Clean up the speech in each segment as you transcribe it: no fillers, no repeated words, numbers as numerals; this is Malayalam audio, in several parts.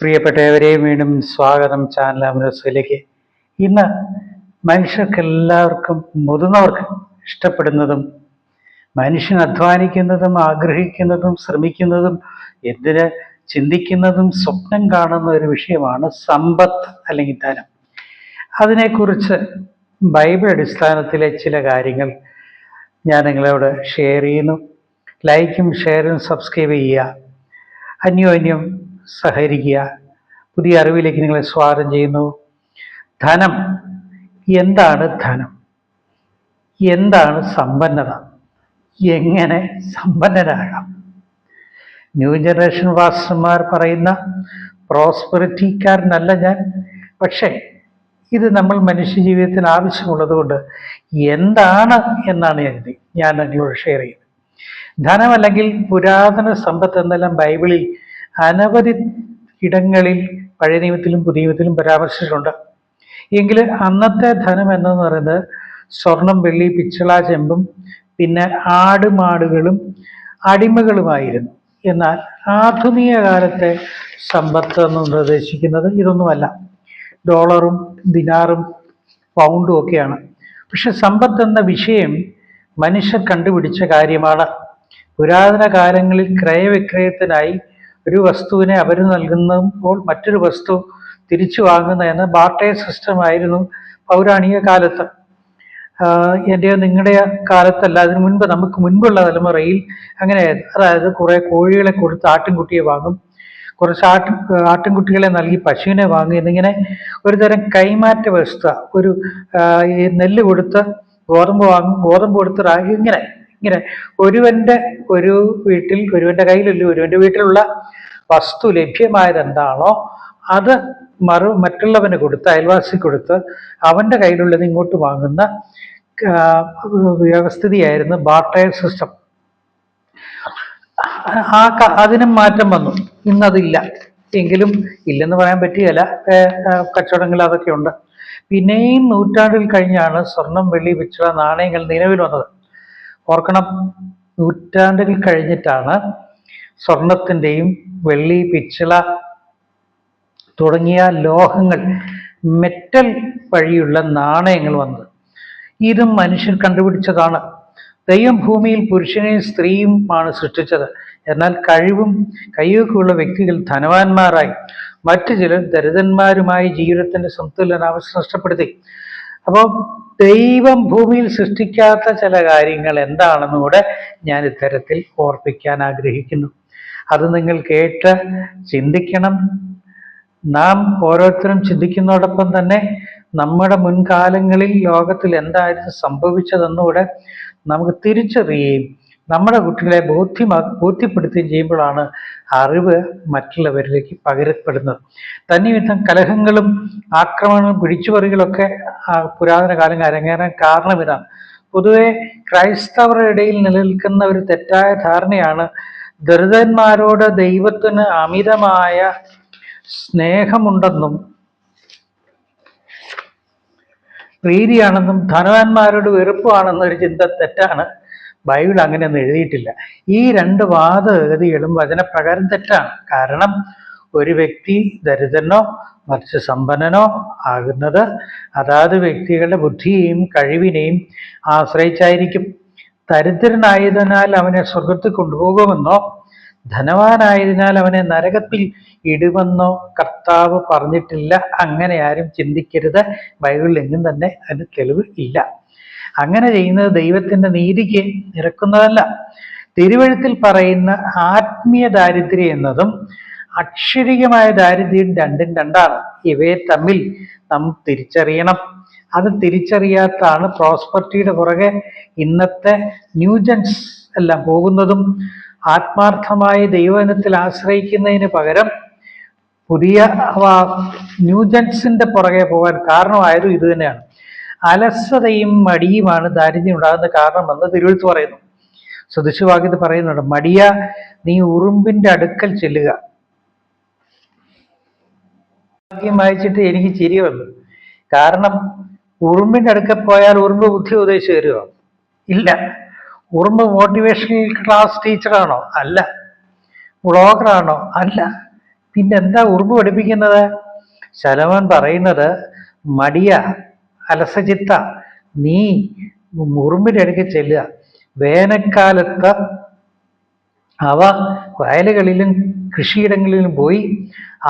പ്രിയപ്പെട്ടവരെയും വീണ്ടും സ്വാഗതം ചാനൽ അമൃതയിലേക്ക്. ഇന്ന് മനുഷ്യർക്കെല്ലാവർക്കും മുതിർന്നവർക്ക് ഇഷ്ടപ്പെടുന്നതും മനുഷ്യൻ അധ്വാനിക്കുന്നതും ആഗ്രഹിക്കുന്നതും ശ്രമിക്കുന്നതും എന്തിന് ചിന്തിക്കുന്നതും സ്വപ്നം കാണുന്ന ഒരു വിഷയമാണ് സമ്പത്ത് അല്ലെങ്കിൽ ധനം. അതിനെക്കുറിച്ച് ബൈബിൾ അടിസ്ഥാനത്തിലെ ചില കാര്യങ്ങൾ ഞാൻ നിങ്ങളോട് ഷെയർ ചെയ്യുന്നു. ലൈക്കും ഷെയറും സബ്സ്ക്രൈബ് ചെയ്യുക, അന്യോന്യം സഹകരിക്കുക. പുതിയ അറിവിലേക്ക് നിങ്ങളെ സ്വാഗതം ചെയ്യുന്നു. ധനം എന്താണ്? ധനം എന്താണ്? സമ്പന്നത. എങ്ങനെ സമ്പന്നരാകാം? ന്യൂ ജനറേഷൻ പാസ്റ്റർമാർ പറയുന്ന പ്രോസ്പെറിറ്റിക്കാരനല്ല ഞാൻ. പക്ഷേ ഇത് നമ്മൾ മനുഷ്യ ജീവിതത്തിന് ആവശ്യമുള്ളത് കൊണ്ട് എന്താണ് എന്നാണ് ഞാൻ നിങ്ങളോട് ഷെയർ ചെയ്യുന്നത്. ധനം അല്ലെങ്കിൽ പുരാതന സമ്പത്ത് എന്നെല്ലാം ബൈബിളിൽ അനവധി ഇടങ്ങളിൽ പഴയ നിയമത്തിലും പുതിയ നിയമത്തിലും പരാമർശിച്ചിട്ടുണ്ട്. എങ്കിൽ അന്നത്തെ ധനം എന്ന് പറയുന്നത് സ്വർണം, വെള്ളി, പിച്ചള, ചെമ്പും പിന്നെ ആടുമാടുകളും അടിമകളുമായിരുന്നു. എന്നാൽ ആധുനിക കാലത്തെ സമ്പത്ത് എന്ന് നിർദ്ദേശിക്കുന്നത് ഇതൊന്നുമല്ല. ഡോളറും ദിനാറും പൗണ്ടും ഒക്കെയാണ്. പക്ഷെ സമ്പത്ത് എന്ന വിഷയം മനുഷ്യർ കണ്ടുപിടിച്ച കാര്യമാണ്. പുരാതന കാലങ്ങളിൽ ക്രയവിക്രയത്തിനായി ഒരു വസ്തുവിനെ അവർ നൽകുമ്പോൾ മറ്റൊരു വസ്തു തിരിച്ചു വാങ്ങുന്നതെന്ന് ബാർട്ടർ സിസ്റ്റം ആയിരുന്നു പൗരാണിക കാലത്ത്. എൻ്റെയോ നിങ്ങളുടെ കാലത്തല്ല, അതിനു മുൻപ് നമുക്ക് മുൻപുള്ള തലമുറയിൽ അങ്ങനെയായിരുന്നു. അതായത് കുറെ കോഴികളെ കൊടുത്ത് ആട്ടിൻകുട്ടിയെ വാങ്ങും, കുറച്ച് ആട്ടിൻകുട്ടികളെ നൽകി പശുവിനെ വാങ്ങും. എന്നിങ്ങനെ ഒരു തരം കൈമാറ്റ വ്യവസ്ഥ. ഒരു നെല്ല് കൊടുത്ത് ഗോതമ്പ് വാങ്ങും, ഗോതമ്പ് കൊടുത്ത് റാഗി, ഇങ്ങനെ ഒരുവന്റെ കയ്യിലുള്ള ഒരുവന്റെ വീട്ടിലുള്ള വസ്തു ലഭ്യമായത് എന്താണോ അത് മറ്റുള്ളവന് കൊടുത്ത്, അയൽവാസി കൊടുത്ത് അവന്റെ കയ്യിലുള്ളത് ഇങ്ങോട്ട് വാങ്ങുന്ന വ്യവസ്ഥിതിയായിരുന്നു ബാർട്ടർ സിസ്റ്റം. അതിനും മാറ്റം വന്നു. ഇന്നതില്ല. എങ്കിലും ഇല്ലെന്ന് പറയാൻ പറ്റുകയില്ല, കച്ചവടങ്ങൾ അതൊക്കെ ഉണ്ട്. പിന്നെയും നൂറ്റാണ്ടിൽ കഴിഞ്ഞാണ് സ്വർണം, വെള്ളി, പിച്ചള നാണയങ്ങൾ നിലവിൽ വന്നത്. ഓർക്കണം, നൂറ്റാണ്ടുകൾ കഴിഞ്ഞിട്ടാണ് സ്വർണത്തിൻ്റെയും വെള്ളി, പിച്ചള തുടങ്ങിയ ലോഹങ്ങൾ, മെറ്റൽ വഴിയുള്ള നാണയങ്ങൾ വന്നത്. ഇതും മനുഷ്യർ കണ്ടുപിടിച്ചതാണ്. ദൈവം ഭൂമിയിൽ പുരുഷനെയും സ്ത്രീയും ആണ് സൃഷ്ടിച്ചത്. എന്നാൽ കഴിവൊക്കെയുള്ള വ്യക്തികൾ ധനവാന്മാരായി, മറ്റു ചിലർ ദരിദ്രന്മാരുമായി ജീവിതത്തിന്റെ സന്തുലനാവസ്ഥ നഷ്ടപ്പെടുത്തി. അപ്പോൾ ദൈവം ഭൂമിയിൽ സൃഷ്ടിക്കാത്ത ചില കാര്യങ്ങൾ എന്താണെന്ന് കൂടെ ഞാൻ ഇത്തരത്തിൽ ഓർപ്പിക്കാൻ ആഗ്രഹിക്കുന്നു. അത് നിങ്ങൾ കേട്ട് ചിന്തിക്കണം. നാം ഓരോരുത്തരും ചിന്തിക്കുന്നതോടൊപ്പം തന്നെ നമ്മുടെ മുൻകാലങ്ങളിൽ ലോകത്തിൽ എന്തായിരുന്നു സംഭവിച്ചതെന്നുകൂടെ നമുക്ക് തിരിച്ചറിയുകയും നമ്മുടെ കുട്ടികളെ ബോധ്യപ്പെടുത്തുകയും ചെയ്യുമ്പോഴാണ് അറിവ് മറ്റുള്ളവരിലേക്ക് പകരപ്പെടുന്നത്. തന്നിമിത്തം കലഹങ്ങളും ആക്രമണങ്ങളും പിടിച്ചുപറികളൊക്കെ പുരാതന കാലം അരങ്ങേറാൻ കാരണം ഇതാണ്. പൊതുവെ ക്രൈസ്തവരുടെ ഇടയിൽ നിലനിൽക്കുന്ന ഒരു തെറ്റായ ധാരണയാണ് ദരിദ്രന്മാരോട് ദൈവത്തിന് അമിതമായ സ്നേഹമുണ്ടെന്നും പ്രീതിയാണെന്നും ധനവാന്മാരോട് വെറുപ്പാണെന്നൊരു ചിന്ത തെറ്റാണ്. ബൈബിൾ അങ്ങനെയൊന്നും എഴുതിയിട്ടില്ല. ഈ രണ്ട് വാദഗതികളും വചനപ്രകാരം തെറ്റാണ്. കാരണം ഒരു വ്യക്തി ദരിദ്രനോ മറിച്ച് സമ്പന്നനോ ആകുന്നത് അതാത് വ്യക്തികളുടെ ബുദ്ധിയെയും കഴിവിനെയും ആശ്രയിച്ചായിരിക്കും. ദരിദ്രനായതിനാൽ അവനെ സ്വർഗത്തിൽ കൊണ്ടുപോകുമെന്നോ ധനവാനായതിനാൽ അവനെ നരകത്തിൽ ഇടുമെന്നോ കർത്താവ് പറഞ്ഞിട്ടില്ല. അങ്ങനെ ആരും ചിന്തിക്കരുത്. ബൈബിളിൽ എങ്ങും തന്നെ അതിന് തെളിവ് ഇല്ല. അങ്ങനെ ചെയ്യുന്നത് ദൈവത്തിന്റെ നീതിക്ക് നിരക്കുന്നതല്ല. തിരുവഴുത്തിൽ പറയുന്ന ആത്മീയ ദാരിദ്ര്യം എന്നതും അക്ഷരികമായ ദാരിദ്ര്യം രണ്ടും രണ്ടാണ്. ഇവയെ തമ്മിൽ നാം തിരിച്ചറിയണം. അത് തിരിച്ചറിയാത്താണ് പ്രോസ്പെറിറ്റിയുടെ പുറകെ ഇന്നത്തെ ന്യൂജൻസ് എല്ലാം പോകുന്നതും. ആത്മാർത്ഥമായി ദൈവജനത്തിൽ ആശ്രയിക്കുന്നതിന് പകരം പുതിയ ന്യൂജൻസിന്റെ പുറകെ പോകാൻ കാരണമായതും ഇത് തന്നെയാണ്. അലസതയും മടിയുമാണ് ദാരിദ്ര്യം ഉണ്ടാകുന്ന കാരണമെന്ന് തിരുവെഴുത്ത് പറയുന്നു. സദൃശവാക്യത്തിൽ പറയുന്നുണ്ട്, മടിയ നീ ഉറുമ്പിന്റെ അടുക്കൽ ചെല്ലുക. വാക്യം വായിച്ചിട്ട് എനിക്ക് ചിരി വന്നു. കാരണം ഉറുമ്പിന്റെ അടുക്കൽ പോയാൽ ഉറുമ്പ് ബുദ്ധി ഉപദേശിച്ച് തരുമോ? ഇല്ല. ഉറുമ്പ് മോട്ടിവേഷണൽ ക്ലാസ് ടീച്ചറാണോ? അല്ല. വ്ളോഗറാണോ? അല്ല. പിന്നെന്താ ഉറുമ്പ് പഠിപ്പിക്കുന്നത്? ശലോമോൻ പറയുന്നത്, മടിയ അലസചിത്ത, നീ ഉറുമ്പിന്റെ അടുക്കൽ ചെല്ലുക. വേനൽക്കാലത്ത് അവ വയലുകളിലും കൃഷിയിടങ്ങളിലും പോയി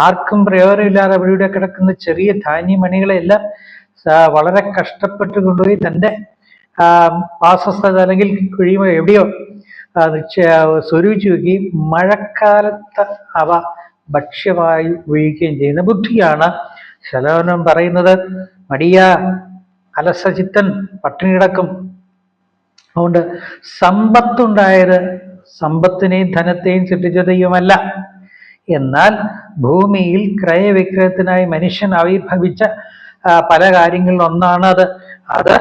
ആർക്കും പ്രയോജനമില്ലാതെ അവിടെ ഇവിടെ കിടക്കുന്ന ചെറിയ ധാന്യമണികളെല്ലാം വളരെ കഷ്ടപ്പെട്ട് കൊണ്ടുപോയി തൻ്റെ വാസസ്ഥലത്ത് അല്ലെങ്കിൽ കുഴിമോ എവിടെയോ സ്വരൂപിച്ചു വെക്കുകയും മഴക്കാലത്ത് അവ ഭക്ഷ്യമായി ഉപയോഗിക്കുകയും ചെയ്യുന്ന ബുദ്ധിയാണ് ശലോമോൻ പറയുന്നത്. മടിയ അലസചിത്തൻ പട്ടിണി കിടക്കും. അതുകൊണ്ട് സമ്പത്തുണ്ടായത് സമ്പത്തിനെയും ധനത്തെയും സൃഷ്ടിച്ച ദൈവമല്ല. എന്നാൽ ഭൂമിയിൽ ക്രയവിക്രയത്തിനായി മനുഷ്യൻ ആവിർഭവിച്ച പല കാര്യങ്ങളിലൊന്നാണ് അത്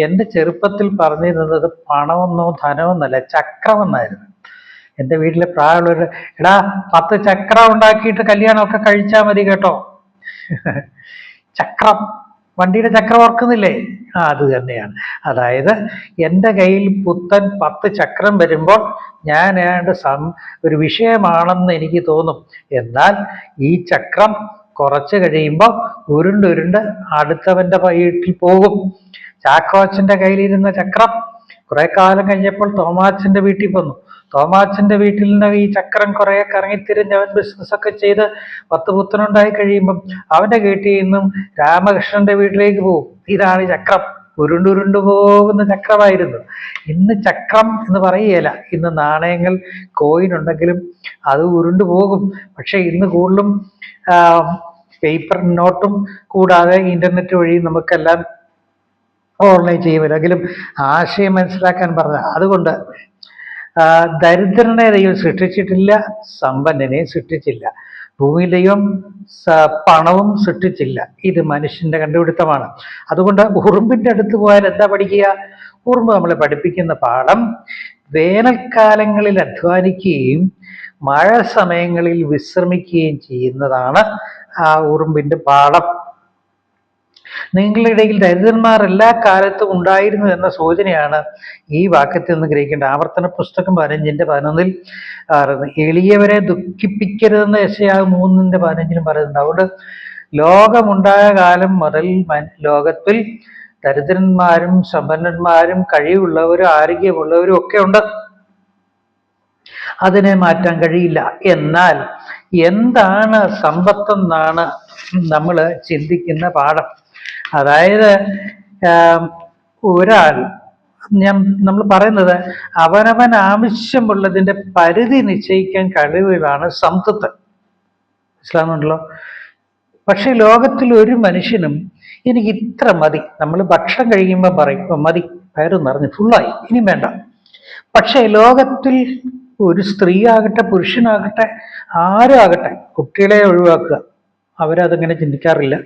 എൻ്റെ ചെറുപ്പത്തിൽ പറഞ്ഞിരുന്നത് പണമെന്നോ ധനമെന്നല്ല, ചക്രമെന്നായിരുന്നു. എൻ്റെ വീട്ടിലെ പ്രായമുള്ളവർ, എടാ 10 ചക്രം ഉണ്ടാക്കിയിട്ട് കല്യാണമൊക്കെ കഴിച്ചാൽ മതി കേട്ടോ. ചക്രം, വണ്ടിയുടെ ചക്രം ഓർക്കുന്നില്ലേ? അത് തന്നെയാണ്. അതായത് എൻ്റെ കയ്യിൽ പുത്തൻ 10 ചക്രം വരുമ്പോൾ ഞാൻ ഒരു വിഷയമാണെന്ന് എനിക്ക് തോന്നും. എന്നാൽ ഈ ചക്രം കുറച്ച് കഴിയുമ്പോൾ ഉരുണ്ടുരുണ്ട് അടുത്തവൻ്റെ വീട്ടിൽ പോകും. ചാക്കോച്ചൻ്റെ കയ്യിലിരുന്ന ചക്രം കുറെ കാലം കഴിഞ്ഞപ്പോൾ തോമാച്ചൻ്റെ വീട്ടിൽ വന്നു. തോമാച്ചൻ്റെ വീട്ടിൽ നിന്ന് ഈ ചക്രം കുറെ കറങ്ങിത്തിരിഞ്ഞ് അവൻ ബിസിനസ്സൊക്കെ ചെയ്ത് 10 പുത്തനുണ്ടായി കഴിയുമ്പം അവൻ്റെ വീട്ടിൽ നിന്നും രാമകൃഷ്ണന്റെ വീട്ടിലേക്ക് പോകും. ഇതാണ് ഈ ചക്രം. ഉരുണ്ടുരുണ്ടു പോകുന്ന ചക്രമായിരുന്നു. ഇന്ന് ചക്രം എന്ന് പറയുകയില്ല. ഇന്ന് നാണയങ്ങൾ, കോയിൻ ഉണ്ടെങ്കിലും അത് ഉരുണ്ടു പോകും. പക്ഷെ ഇന്ന് കൂടുതലും പേപ്പർ നോട്ടും കൂടാതെ ഇന്റർനെറ്റ് വഴി നമുക്കെല്ലാം ഓൺലൈൻ ചെയ്യുമെങ്കിലും ആശയം മനസ്സിലാക്കാൻ പറഞ്ഞ. അതുകൊണ്ട് ദരിദ്രനെ ദൈവം സൃഷ്ടിച്ചിട്ടില്ല, സമ്പന്നനെ സൃഷ്ടിച്ചില്ല. ഭൂമിയിൽ ദൈവം പണവും സൃഷ്ടിച്ചില്ല. ഇത് മനുഷ്യന്റെ കണ്ടുപിടുത്തമാണ്. അതുകൊണ്ട് ഉറുമ്പിന്റെ അടുത്ത് പോയാൽ എന്താ പഠിക്കുക? ഉറുമ്പ് നമ്മളെ പഠിപ്പിക്കുന്ന പാഠം വേനൽക്കാലങ്ങളിൽ അധ്വാനിക്കുകയും മഴ സമയങ്ങളിൽ വിശ്രമിക്കുകയും ചെയ്യുന്നതാണ് ആ ഉറുമ്പിന്റെ പാഠം. നിങ്ങളുടെ ഇടയിൽ ദരിദ്രന്മാർ എല്ലാ കാലത്തും ഉണ്ടായിരുന്നു എന്ന സൂചനയാണ് ഈ വാക്യത്തിൽ നിന്ന് ഗ്രഹിക്കേണ്ടത്. ആവർത്തന പുസ്തകം 15:11 എളിയവരെ ദുഃഖിപ്പിക്കരുതെന്ന് യെശയ്യാ 3:15 പറയുന്നുണ്ട്. അതുകൊണ്ട് ലോകമുണ്ടായ കാലം മുതൽ ലോകത്തിൽ ദരിദ്രന്മാരും സമ്പന്നന്മാരും കഴിവുള്ളവരും ആരോഗ്യമുള്ളവരും ഒക്കെ ഉണ്ട്. അതിനെ മാറ്റാൻ കഴിയില്ല. എന്നാൽ എന്താണ് സമ്പത്തെന്നാണ് നമ്മൾ ചിന്തിക്കുന്ന പാഠം. അതായത് നമ്മൾ പറയുന്നത് അവനവൻ ആവശ്യമുള്ളതിൻ്റെ പരിധി നിശ്ചയിക്കാൻ കഴിവുകളാണ് സംതൃപ്തൻ. മനസ്സിലാകുന്നുണ്ടല്ലോ? പക്ഷെ ലോകത്തിൽ ഒരു മനുഷ്യനും എനിക്ക് ഇത്ര മതി, നമ്മൾ ഭക്ഷണം കഴിക്കുമ്പോൾ പറയും മതി, വയറ് നിറഞ്ഞു, ഫുള്ളായി, ഇനി വേണ്ട. പക്ഷെ ലോകത്തിൽ ഒരു സ്ത്രീ ആകട്ടെ പുരുഷനാകട്ടെ ആരും ആകട്ടെ, കുട്ടികളെ ഒഴിവാക്കുക, അവരതിങ്ങനെ ചിന്തിക്കാറില്ല.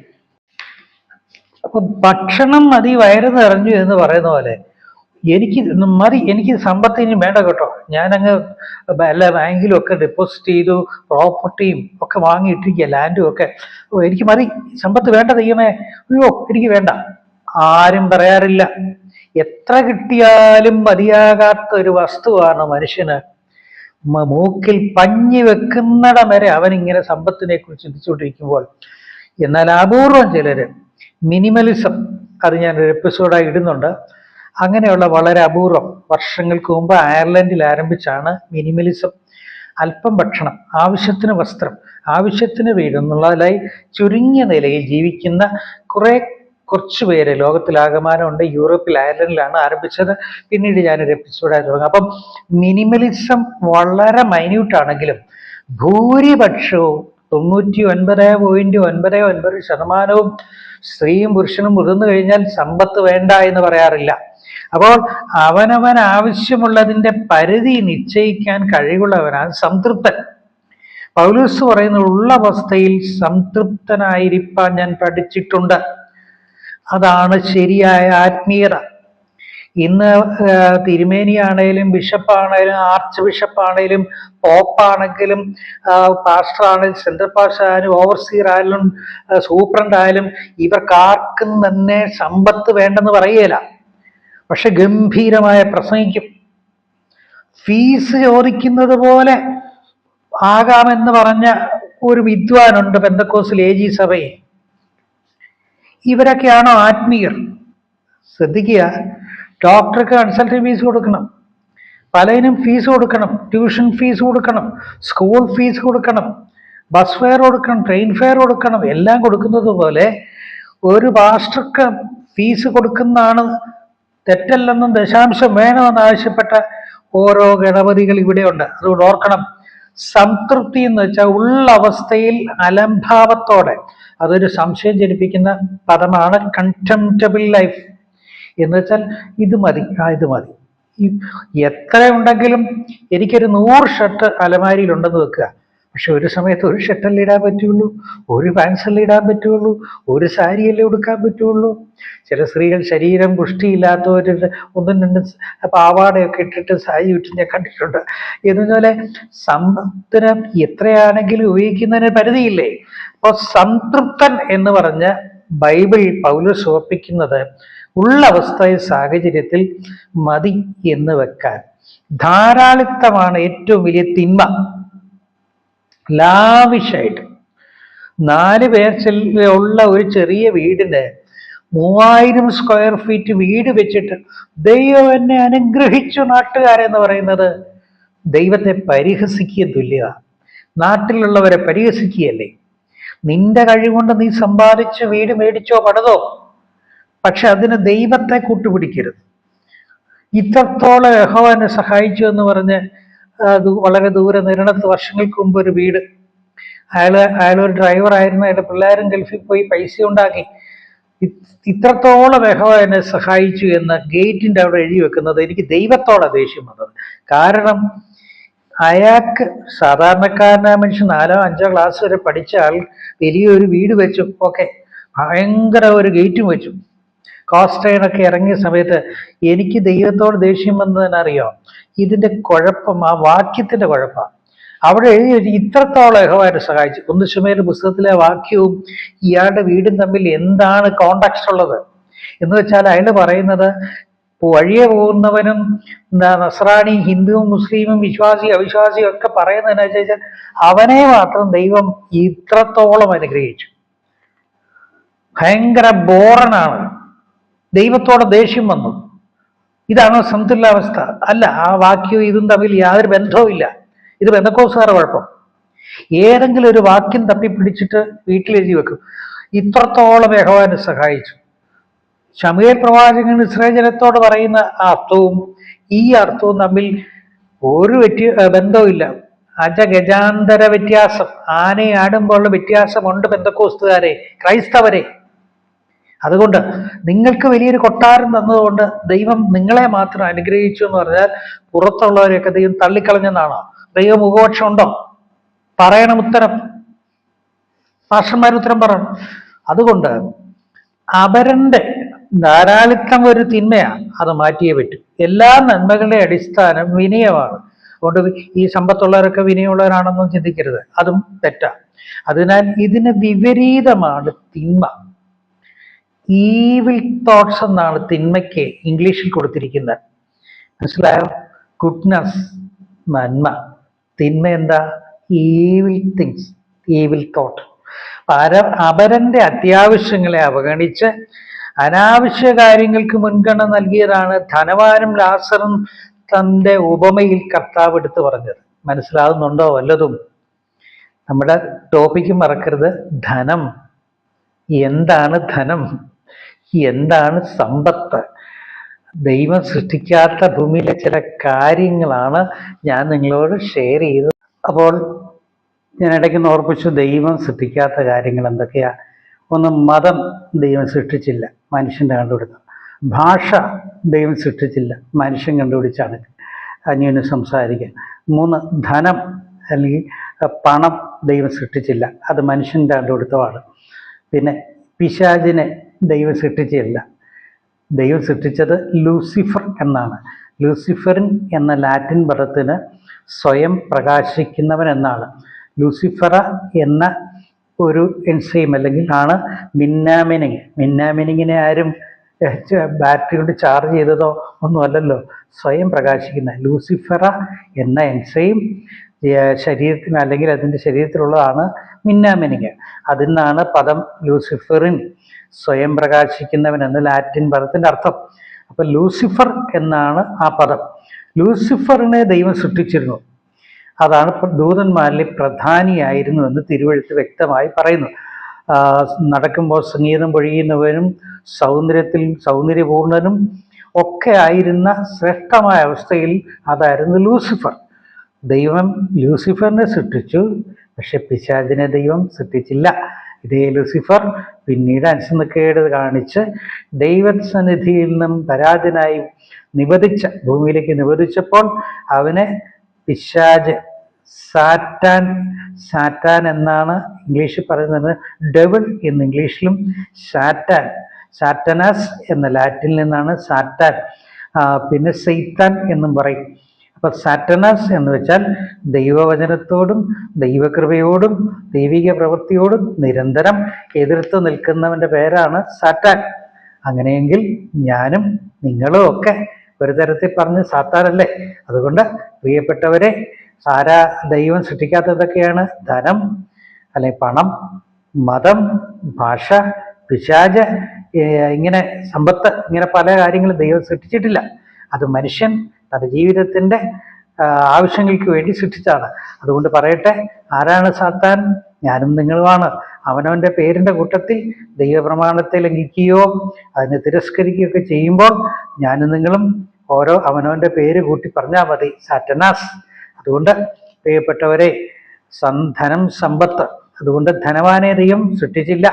അപ്പൊ ഭക്ഷണം മതി, വയറ് നിറഞ്ഞു എന്ന് പറയുന്ന പോലെ എനിക്ക് മതി, എനിക്ക് സമ്പത്ത് ഇനി വേണ്ട കേട്ടോ, ഞാനങ്ങ് എല്ലാ ബാങ്കിലും ഒക്കെ ഡെപ്പോസിറ്റ് ചെയ്തു, പ്രോപ്പർട്ടിയും ഒക്കെ വാങ്ങിയിട്ടിരിക്കുക, ലാൻഡും ഒക്കെ, എനിക്ക് മതി, സമ്പത്ത് വേണ്ട ദൈവമേ, അയ്യോ എനിക്ക് വേണ്ട, ആരും പറയാറില്ല. എത്ര കിട്ടിയാലും മതിയാകാത്ത ഒരു വസ്തുവാണ് മനുഷ്യന്. മൂക്കിൽ പഞ്ഞി വെക്കുന്നിടം വരെ അവനിങ്ങനെ സമ്പത്തിനെ കുറിച്ച് ചിന്തിച്ചുകൊണ്ടിരിക്കുമ്പോൾ. എന്നാൽ അപൂർവം ചിലര് മിനിമലിസം, അത് ഞാനൊരു എപ്പിസോഡായി ഇടുന്നുണ്ട്, അങ്ങനെയുള്ള വളരെ അപൂർവം, വർഷങ്ങൾക്ക് മുമ്പ് അയർലൻഡിൽ ആരംഭിച്ചാണ് മിനിമലിസം. അല്പം ഭക്ഷണം, ആവശ്യത്തിന് വസ്ത്രം, ആവശ്യത്തിന് വീട് എന്നുള്ളതിലായി ചുരുങ്ങിയ നിലയിൽ ജീവിക്കുന്ന കുറച്ചു പേര് ലോകത്തിലാകമാനമുണ്ട്. യൂറോപ്പിൽ അയർലൻഡിലാണ് ആരംഭിച്ചത്. പിന്നീട് ഞാനൊരു എപ്പിസോഡായി തുടങ്ങും. അപ്പം മിനിമലിസം വളരെ മൈന്യൂട്ടാണെങ്കിലും ഭൂരിപക്ഷവും 99.99% സ്ത്രീയും പുരുഷനും മുതിർന്നു കഴിഞ്ഞാൽ സമ്പത്ത് വേണ്ട എന്ന് പറയാറില്ല. അപ്പോൾ അവനവൻ ആവശ്യമുള്ളതിൻ്റെ പരിധി നിശ്ചയിക്കാൻ കഴിവുള്ളവനാണ് സംതൃപ്തൻ. പൗലോസ് പറയുന്ന ഉള്ള അവസ്ഥയിൽ സംതൃപ്തനായിരിക്കാൻ ഞാൻ പഠിച്ചിട്ടുണ്ട്. അതാണ് ശരിയായ ആത്മീയത. ഇന്ന് തിരുമേനിയാണേലും ബിഷപ്പാണേലും ആർച്ച് ബിഷപ്പാണേലും പോപ്പാണെങ്കിലും പാസ്റ്റർ ആണെങ്കിലും സെൻട്രൽ പാസ്റ്റർ ആയാലും ഓവർസീർ ആയാലും സൂപ്രണ്ട് ആയാലും ഇവർക്കാർക്കും തന്നെ സമ്പത്ത് വേണ്ടെന്ന് പറയുകയില്ല. പക്ഷെ ഗംഭീരമായ പ്രസംഗിക്കും, ഫീസ് ചോദിക്കുന്നത് പോലെ ആകാമെന്ന് പറഞ്ഞ ഒരു വിദ്വാനുണ്ട് പെന്തക്കോസ്തിൽ AG സഭയിൽ. ഇവരൊക്കെയാണോ ആത്മീയർ? ശ്രദ്ധിക്കുക, ഡോക്ടർക്ക് കൺസൾട്ടിങ് ഫീസ് കൊടുക്കണം, പലതിനും ഫീസ് കൊടുക്കണം, ട്യൂഷൻ ഫീസ് കൊടുക്കണം, സ്കൂൾ ഫീസ് കൊടുക്കണം, ബസ് ഫെയർ കൊടുക്കണം, ട്രെയിൻ ഫെയർ കൊടുക്കണം. എല്ലാം കൊടുക്കുന്നത് പോലെ ഒരു പാസ്റ്റർക്ക് ഫീസ് കൊടുക്കുന്നതാണ് തെറ്റല്ലെന്നും ദശാംശം വേണമെന്ന് ആവശ്യപ്പെട്ട ഓരോ ഗണപതികൾ ഇവിടെയുണ്ട്. അതുകൊണ്ട് ഓർക്കണം, സംതൃപ്തി എന്ന് വെച്ചാൽ ഉള്ളവസ്ഥയിൽ അലംഭാവത്തോടെ, അതൊരു സംശയം ജനിപ്പിക്കുന്ന പദമാണ് കൺടെംപ്റ്റബിൾ ലൈഫ് എന്ന് വെച്ചാൽ ഇത് മതി, ഇത് മതി. എത്ര ഉണ്ടെങ്കിലും എനിക്കൊരു 100 ഷർട്ട് അലമാരിയിലുണ്ടെന്ന് വെക്കുക, പക്ഷെ ഒരു സമയത്ത് ഒരു ഷർട്ടല്ലേ ഇടാൻ പറ്റുള്ളൂ, ഒരു പാൻസല്ലേ ഇടാൻ പറ്റുള്ളൂ, ഒരു സാരിയല്ലേ ഉടുക്കാൻ പറ്റുള്ളൂ. ചില സ്ത്രീകൾ ശരീരം പുഷ്ടിയില്ലാത്തവർ ഒന്നും രണ്ടും പാവാടയൊക്കെ ഇട്ടിട്ട് സാരി ഇട്ട് ഞാൻ കണ്ടിട്ടുണ്ട്. എന്നതുപോലെ സമ്പത്തിന് എത്രയാണെങ്കിലും ഉപയോഗിക്കുന്നതിന് പരിധിയില്ലേ. അപ്പോൾ സംതൃപ്തൻ എന്ന് പറഞ്ഞ് ബൈബിൾ പൗലോസ് ഓർപ്പിക്കുന്നത് ഉള്ള അവസ്ഥ സാഹചര്യത്തിൽ മതി എന്ന് വെക്കാൻ. ധാരാളിത്തമാണ് ഏറ്റവും വലിയ തിന്മ. ലാവിഷായിട്ട് 4 പേർ ഉള്ള ഒരു ചെറിയ വീടിന് 3000 സ്ക്വയർ ഫീറ്റ് വീട് വെച്ചിട്ട് ദൈവം എന്നെ അനുഗ്രഹിച്ചു നാട്ടുകാരെന്ന് പറയുന്നത് ദൈവത്തെ പരിഹസിക്കുക തുല്യമാണ്. നാട്ടിലുള്ളവരെ പരിഹസിക്കുകയല്ലേ. നിന്റെ കഴിവുകൊണ്ട് നീ സമ്പാദിച്ച വീട് മേടിച്ചോ പണിതോ, പക്ഷെ അതിന് ദൈവത്തെ കൂട്ടുപിടിക്കരുത്. ഇത്രത്തോളം യഹോവ എന്നെ സഹായിച്ചു എന്ന് പറഞ്ഞ് വളരെ ദൂരെ നിരണത്ത് വർഷങ്ങൾക്ക് മുമ്പ് ഒരു വീട്, അയാളൊരു ഡ്രൈവറായിരുന്നു, അയാളുടെ പിള്ളേരും ഗൾഫിൽ പോയി പൈസ ഉണ്ടാക്കി, ഇത്രത്തോളം യഹോവ എന്നെ സഹായിച്ചു എന്ന് ഗേറ്റിൻ്റെ അവിടെ എഴുതി വെക്കുന്നത് എനിക്ക് ദൈവത്തോടെ ദേഷ്യം വന്നത്. കാരണം അയാൾക്ക് സാധാരണക്കാരനായ മനുഷ്യൻ 4ഓ 5ഓ ക്ലാസ് വരെ പഠിച്ച ആൾ വലിയൊരു വീട് വെച്ചു, ഓക്കെ, ഭയങ്കര ഒരു ഗേറ്റും വെച്ചു. കോസ്റ്റൈനൊക്കെ ഇറങ്ങിയ സമയത്ത് എനിക്ക് ദൈവത്തോട് ദേഷ്യം വന്നതിനറിയോ, ഇതിന്റെ കുഴപ്പം ആ വാക്യത്തിന്റെ കുഴപ്പമാണ്. അവിടെ എഴുതി ഇത്രത്തോളം യഹോവയെ സഹായിച്ചു. 1 ശമൂവേൽ പുസ്തകത്തിലെ വാക്യവും ഇയാളുടെ വീടും തമ്മിൽ എന്താണ് കോണ്ടാക്സ്റ്റ് ഉള്ളത് എന്ന് വെച്ചാൽ അയാൾ പറയുന്നത് വഴിയെ പോകുന്നവനും നസ്രാണി, ഹിന്ദുവും മുസ്ലിമും വിശ്വാസി അവിശ്വാസിയും ഒക്കെ പറയുന്നതെന്നു വെച്ചാൽ അവനെ മാത്രം ദൈവം ഇത്രത്തോളം അനുഗ്രഹിച്ചു. ഭയങ്കര ബോറനാണ്, ദൈവത്തോടെ ദേഷ്യം വന്നു. ഇതാണോ സമതുലാവസ്ഥ? അല്ല, ആ വാക്യവും ഇതും തമ്മിൽ യാതൊരു ബന്ധവും ഇല്ല. ഇത് പെന്തക്കോസ്തുകാരുടെ കുഴപ്പം. ഏതെങ്കിലും ഒരു വാക്യം തപ്പിപ്പിടിച്ചിട്ട് വീട്ടിലെഴുതി വെക്കും, ഇത്രത്തോളം യഹോവയെ സഹായിച്ചു. ശമൂവേൽ പ്രവാചകൻ ഇസ്രായേൽ ജനത്തോട് പറയുന്ന അർത്ഥവും ഈ അർത്ഥവും തമ്മിൽ ഒരു ബന്ധവും ഇല്ല. അജഗജാന്തര വ്യത്യാസം, ആനയെ ആടുമ്പോഴുള്ള വ്യത്യാസമുണ്ട് പെന്തക്കോസ്തുകാരെ, ക്രൈസ്തവരെ. അതുകൊണ്ട് നിങ്ങൾക്ക് വലിയൊരു കൊട്ടാരം തന്നതുകൊണ്ട് ദൈവം നിങ്ങളെ മാത്രം അനുഗ്രഹിച്ചു എന്ന് പറഞ്ഞാൽ പുറത്തുള്ളവരെയൊക്കെ ദൈവം തള്ളിക്കളഞ്ഞെന്നാണോ? ദൈവ മുഖപക്ഷം ഉണ്ടോ? പറയണം ഉത്തരം, പാസ്റ്റർമാരുത്തരം പറയണം. അതുകൊണ്ട് അപരന്റെ ധാരാളിത്തം ഒരു തിന്മയാണ്, അത് മാറ്റിയേ പറ്റും. എല്ലാ നന്മകളുടെ അടിസ്ഥാനം വിനയമാണ്. അതുകൊണ്ട് ഈ സമ്പത്തുള്ളവരൊക്കെ വിനയമുള്ളവരാണെന്നും ചിന്തിക്കരുത്, അതും തെറ്റാണ്. അതിനാൽ ഇതിന് വിപരീതമാണ് തിന്മ. ഈവിൽ തോട്ട്സ് എന്നാണ് തിന്മയ്ക്ക് ഇംഗ്ലീഷിൽ കൊടുത്തിരിക്കുന്നത്. മനസ്സിലായോ? ഗുഡ്നസ് നന്മ, തിന്മ എന്താ? Evil things, evil thought. അപരന്റെ അത്യാവശ്യങ്ങളെ അവഗണിച്ച് അനാവശ്യ കാര്യങ്ങൾക്ക് മുൻഗണന നൽകിയതാണ് ധനവാനും ലാസറും തൻ്റെ ഉപമയിൽ കർത്താവ് എടുത്തു പറഞ്ഞത്. മനസ്സിലാകുന്നുണ്ടോ വല്ലതും? നമ്മുടെ ടോപ്പിക്ക് മറക്കരുത്. ധനം എന്താണ്? ധനം എന്താണ്? സമ്പത്ത്. ദൈവം സൃഷ്ടിക്കാത്ത ഭൂമിയിലെ ചില കാര്യങ്ങളാണ് ഞാൻ നിങ്ങളോട് ഷെയർ ചെയ്തത്. അപ്പോൾ ഞാൻ ഇടയ്ക്ക് ഓർപ്പിച്ചു, ദൈവം സൃഷ്ടിക്കാത്ത കാര്യങ്ങൾ എന്തൊക്കെയാ? ഒന്ന്, മതം ദൈവം സൃഷ്ടിച്ചില്ല, മനുഷ്യൻ്റെ കണ്ടുപിടുത്തം. ഭാഷ ദൈവം സൃഷ്ടിച്ചില്ല, മനുഷ്യൻ കണ്ടുപിടിച്ചാണ് അന്യോന്യം സംസാരിക്കാൻ. 3, ധനം അല്ലെങ്കിൽ പണം ദൈവം സൃഷ്ടിച്ചില്ല, അത് മനുഷ്യൻ്റെ കണ്ടുപിടുത്തമാണ്. പിന്നെ പിശാചിനെ ദൈവം സൃഷ്ടിച്ചില്ല, ദൈവം സൃഷ്ടിച്ചത് ലൂസിഫർ എന്നാണ്. ലൂസിഫറിൻ എന്ന ലാറ്റിൻ പദത്തിന് സ്വയം പ്രകാശിക്കുന്നവൻ എന്നാണ്. ലൂസിഫറ എന്ന ഒരു എൻസൈം അല്ലെങ്കിൽ ആണ് മിന്നാമിനിങ്. മിന്നാമിനിങ്ങിനെ ആരും ബാറ്ററി കൊണ്ട് ചാർജ് ചെയ്തതോ ഒന്നും അല്ലല്ലോ, സ്വയം പ്രകാശിക്കുന്ന ലൂസിഫറ എന്ന എൻസൈം ശരീരത്തിന് അല്ലെങ്കിൽ അതിൻ്റെ ശരീരത്തിലുള്ളതാണ് മിന്നാമിനുങ്ങ്. അതിൽ നിന്നാണ് പദം ലൂസിഫറിൻ, സ്വയം പ്രകാശിക്കുന്നവൻ എന്ന ലാറ്റിൻ പദത്തിൻ്റെ അർത്ഥം. അപ്പം ലൂസിഫർ എന്നാണ് ആ പദം. ലൂസിഫറിനെ ദൈവം സൃഷ്ടിച്ചിരുന്നു. അതാണ് ദൂതന്മാരിൽ പ്രധാനിയായിരുന്നു എന്ന് തിരുവെഴുത്ത് വ്യക്തമായി പറയുന്നു. നടക്കുമ്പോൾ സംഗീതം പൊഴിയുന്നവനും സൗന്ദര്യപൂർണനും ഒക്കെ ആയിരുന്ന ശ്രേഷ്ഠമായ അവസ്ഥയിൽ അതായിരുന്നു ലൂസിഫർ. ദൈവം ലൂസിഫറിനെ സൃഷ്ടിച്ചു, പക്ഷെ പിശാചിനെ ദൈവം സൃഷ്ടിച്ചില്ല. ഇതേ ലൂസിഫർ പിന്നീട് അനുസരണക്കേട് കാണിച്ച് ദൈവസന്നിധിയിൽ നിന്നും പരാജനായി ഭൂമിയിലേക്ക് നിവദിച്ചപ്പോൾ അവനെ പിശാച്, സാറ്റാൻ എന്നാണ് ഇംഗ്ലീഷിൽ പറയുന്നത്. ഡെവിൾ എന്ന് ഇംഗ്ലീഷിലും സാറ്റനാസ് എന്ന ലാറ്റിനിൽ നിന്നാണ് സാറ്റാൻ, പിന്നെ സെയ്ത്താൻ എന്നും പറയും. അപ്പൊ സാറ്റനാസ് എന്ന് വെച്ചാൽ ദൈവവചനത്തോടും ദൈവകൃപയോടും ദൈവിക പ്രവൃത്തിയോടും നിരന്തരം എതിർത്ത് നിൽക്കുന്നവന്റെ പേരാണ് സാറ്റാൻ. അങ്ങനെയെങ്കിൽ ഞാനും നിങ്ങളും ഒക്കെ ഒരു തരത്തിൽ പറഞ്ഞ് സാത്താനല്ലേ. അതുകൊണ്ട് പ്രിയപ്പെട്ടവരെ, ആരാ ദൈവം സൃഷ്ടിക്കാത്തതൊക്കെയാണ്? ധനം, അല്ലെങ്കിൽ പണം, മതം, ഭാഷ, പിശാച്, ഇങ്ങനെ സമ്പത്ത്, ഇങ്ങനെ പല കാര്യങ്ങളും ദൈവം സൃഷ്ടിച്ചിട്ടില്ല. അത് മനുഷ്യൻ തൻ്റെ ജീവിതത്തിൻ്റെ ആവശ്യങ്ങൾക്ക് വേണ്ടി സൃഷ്ടിച്ചാണ്. അതുകൊണ്ട് പറയട്ടെ, ആരാണ് സാത്താൻ? ഞാനും നിങ്ങളുമാണ്. അവനവൻ്റെ പേരിൻ്റെ കൂട്ടത്തിൽ ദൈവപ്രമാണത്തെ ലംഘിക്കുകയോ അതിനെ തിരസ്കരിക്കുകയൊക്കെ ചെയ്യുമ്പോൾ ഞാനും നിങ്ങളും ഓരോ അവനവൻ്റെ പേര് കൂട്ടി പറഞ്ഞാൽ മതി, സാറ്റനാസ്. അതുകൊണ്ട് പ്രിയപ്പെട്ടവരെ, ധനം, സമ്പത്ത്, അതുകൊണ്ട് ധനവാനെ ദൈവം സൃഷ്ടിച്ചില്ല,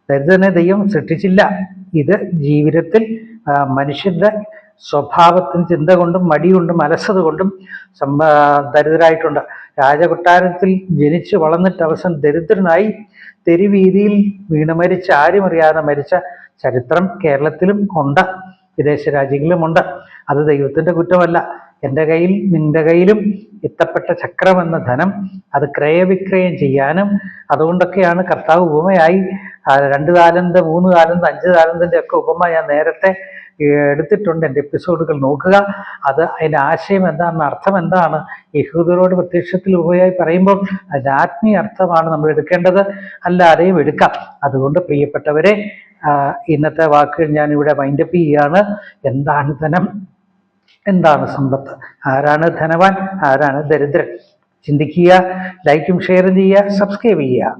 ദരിദ്രനെ ദൈവം സൃഷ്ടിച്ചില്ല. ഇത് ജീവിതത്തിൽ മനുഷ്യന്റെ സ്വഭാവത്തിന് ചിന്ത കൊണ്ടും മടി കൊണ്ടും അലസത കൊണ്ടും ദരിദ്രരായിട്ടുണ്ട്. രാജകൊട്ടാരത്തിൽ ജനിച്ച് വളർന്നിട്ട് അവസാനം ദരിദ്രനായി തെരുവീതിയിൽ വീണ് മരിച്ച, ആരും അറിയാതെ മരിച്ച ചരിത്രം കേരളത്തിലും ഉണ്ട്, വിദേശ രാജ്യങ്ങളിലുമുണ്ട്. അത് ദൈവത്തിൻ്റെ കുറ്റമല്ല. എൻ്റെ കയ്യിൽ നിന്റെ കയ്യിലും എത്തപ്പെട്ട ചക്രമെന്ന ധനം അത് ക്രയവിക്രയം ചെയ്യാനും, അതുകൊണ്ടൊക്കെയാണ് കർത്താവ് ഉപമയായി 2 താലന്ത്, 3 താലന്ത്, 5 താലന്തിൻ്റെ ഒക്കെ ഉപമ ഞാൻ നേരത്തെ എടുത്തിട്ടുണ്ട്. എൻ്റെ എപ്പിസോഡുകൾ നോക്കുക. അത് അതിൻ്റെ ആശയം എന്താണ്, അർത്ഥം എന്താണ്? യഹൂദരോട് പ്രത്യക്ഷത്തിൽ ഉപമയായി പറയുമ്പോൾ അതിൻ്റെ ആത്മീയ അർത്ഥമാണ് നമ്മൾ എടുക്കേണ്ടത്, അല്ലാതെയും എടുക്കാം. അതുകൊണ്ട് പ്രിയപ്പെട്ടവരെ, ഇന്നത്തെ വാക്കുകൾ ഞാൻ ഇവിടെ വൈൻഡപ്പ് ചെയ്യുകയാണ്. എന്താണ് ധനം? എന്താണ് സമ്പത്ത്? ആരാണ് ധനവാൻ? ആരാണ് ദരിദ്രൻ? ചിന്തിക്കുക. ലൈക്കും ഷെയറും ചെയ്യുക, സബ്സ്ക്രൈബ് ചെയ്യുക.